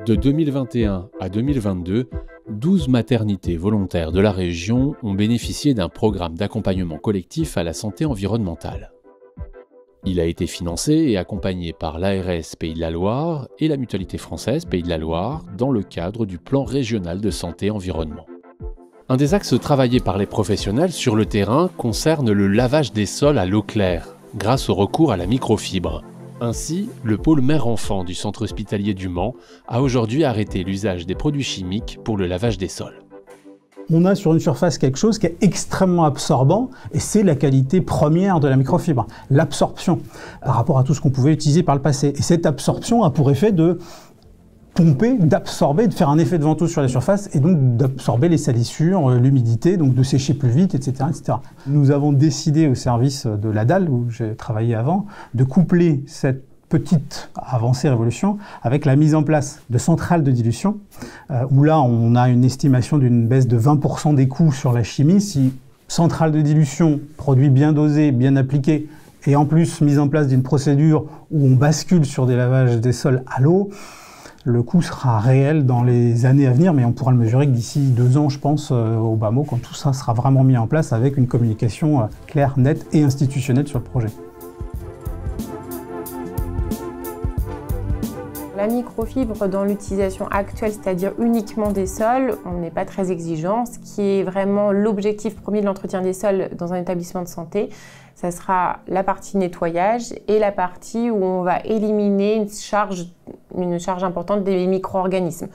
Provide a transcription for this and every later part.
De 2021 à 2022, 12 maternités volontaires de la région ont bénéficié d'un programme d'accompagnement collectif à la santé environnementale. Il a été financé et accompagné par l'ARS Pays de la Loire et la Mutualité française Pays de la Loire dans le cadre du plan régional de santé environnement. Un des axes travaillés par les professionnels sur le terrain concerne le lavage des sols à l'eau claire, grâce au recours à la microfibre. Ainsi, le pôle mère-enfant du centre hospitalier du Mans a aujourd'hui arrêté l'usage des produits chimiques pour le lavage des sols. On a sur une surface quelque chose qui est extrêmement absorbant et c'est la qualité première de la microfibre, l'absorption, par rapport à tout ce qu'on pouvait utiliser par le passé. Et cette absorption a pour effet de pomper, d'absorber, de faire un effet de ventouse sur la surface et donc d'absorber les salissures, l'humidité, donc de sécher plus vite, etc., etc. Nous avons décidé au service de la dalle, où j'ai travaillé avant, de coupler cette petite avancée révolution avec la mise en place de centrales de dilution, où là on a une estimation d'une baisse de 20% des coûts sur la chimie. Si centrale de dilution, produit bien dosé, bien appliqué, et en plus mise en place d'une procédure où on bascule sur des lavages des sols à l'eau, le coût sera réel dans les années à venir, mais on pourra le mesurer que d'ici 2 ans, je pense, au bas mot, quand tout ça sera vraiment mis en place avec une communication claire, nette et institutionnelle sur le projet. La microfibre dans l'utilisation actuelle, c'est-à-dire uniquement des sols, on n'est pas très exigeant. Ce qui est vraiment l'objectif premier de l'entretien des sols dans un établissement de santé, ça sera la partie nettoyage et la partie où on va éliminer une charge importante des micro-organismes.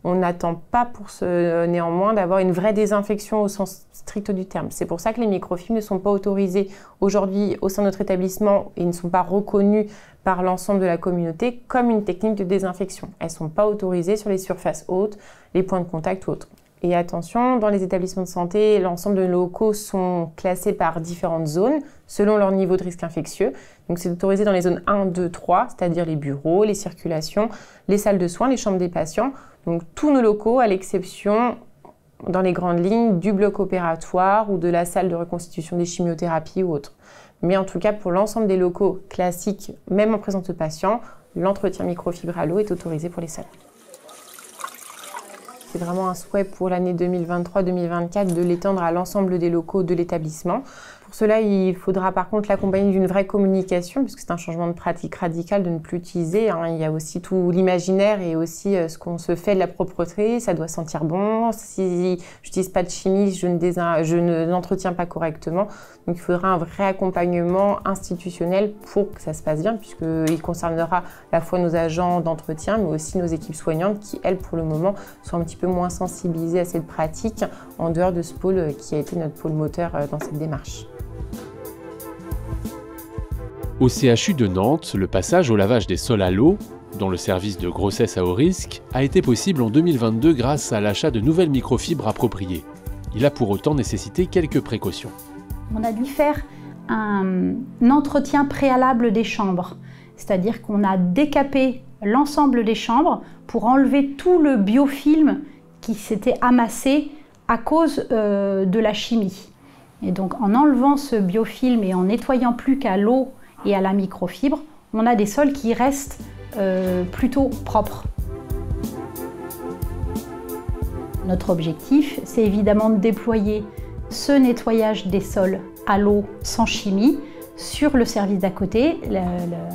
On n'attend pas pour ce néanmoins d'avoir une vraie désinfection au sens strict du terme. C'est pour ça que les microfibres ne sont pas autorisées aujourd'hui au sein de notre établissement et ne sont pas reconnues par l'ensemble de la communauté comme une technique de désinfection. Elles ne sont pas autorisées sur les surfaces hautes, les points de contact ou autres. Et attention, dans les établissements de santé, l'ensemble de nos locaux sont classés par différentes zones selon leur niveau de risque infectieux. Donc c'est autorisé dans les zones 1, 2, 3, c'est-à-dire les bureaux, les circulations, les salles de soins, les chambres des patients. Donc tous nos locaux, à l'exception, dans les grandes lignes, du bloc opératoire ou de la salle de reconstitution des chimiothérapies ou autres. Mais en tout cas, pour l'ensemble des locaux classiques, même en présence de patients, l'entretien microfibre à l'eau est autorisé pour les salles. C'est vraiment un souhait pour l'année 2023-2024 de l'étendre à l'ensemble des locaux de l'établissement. Pour cela, il faudra par contre l'accompagner d'une vraie communication, puisque c'est un changement de pratique radical de ne plus utiliser. Il y a aussi tout l'imaginaire et aussi ce qu'on se fait de la propreté. Ça doit sentir bon. Si je n'utilise pas de chimie, je ne l'entretiens pas correctement. Donc il faudra un vrai accompagnement institutionnel pour que ça se passe bien, puisqu'il concernera à la fois nos agents d'entretien, mais aussi nos équipes soignantes qui, elles, pour le moment, sont un petit peu moins sensibilisées à cette pratique en dehors de ce pôle qui a été notre pôle moteur dans cette démarche. Au CHU de Nantes, le passage au lavage des sols à l'eau, dont le service de grossesse à haut risque, a été possible en 2022 grâce à l'achat de nouvelles microfibres appropriées. Il a pour autant nécessité quelques précautions. On a dû faire un entretien préalable des chambres, c'est-à-dire qu'on a décapé l'ensemble des chambres pour enlever tout le biofilm qui s'était amassé à cause de la chimie. Et donc en enlevant ce biofilm et en nettoyant plus qu'à l'eau et à la microfibre, on a des sols qui restent plutôt propres. Notre objectif, c'est évidemment de déployer ce nettoyage des sols à l'eau sans chimie sur le service d'à côté, le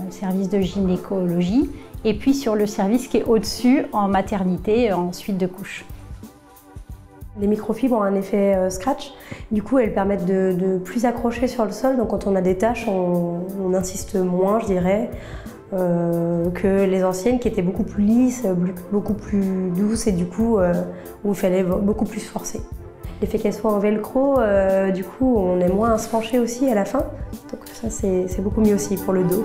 service de gynécologie, et puis sur le service qui est au-dessus en maternité, en suite de couches. Les microfibres ont un effet scratch, du coup elles permettent de plus accrocher sur le sol, donc quand on a des taches, on insiste moins, je dirais, que les anciennes qui étaient beaucoup plus lisses, beaucoup plus douces et du coup où il fallait beaucoup plus forcer. L'effet qu'elles soient en velcro, du coup on est moins à se pencher aussi à la fin, donc ça c'est beaucoup mieux aussi pour le dos.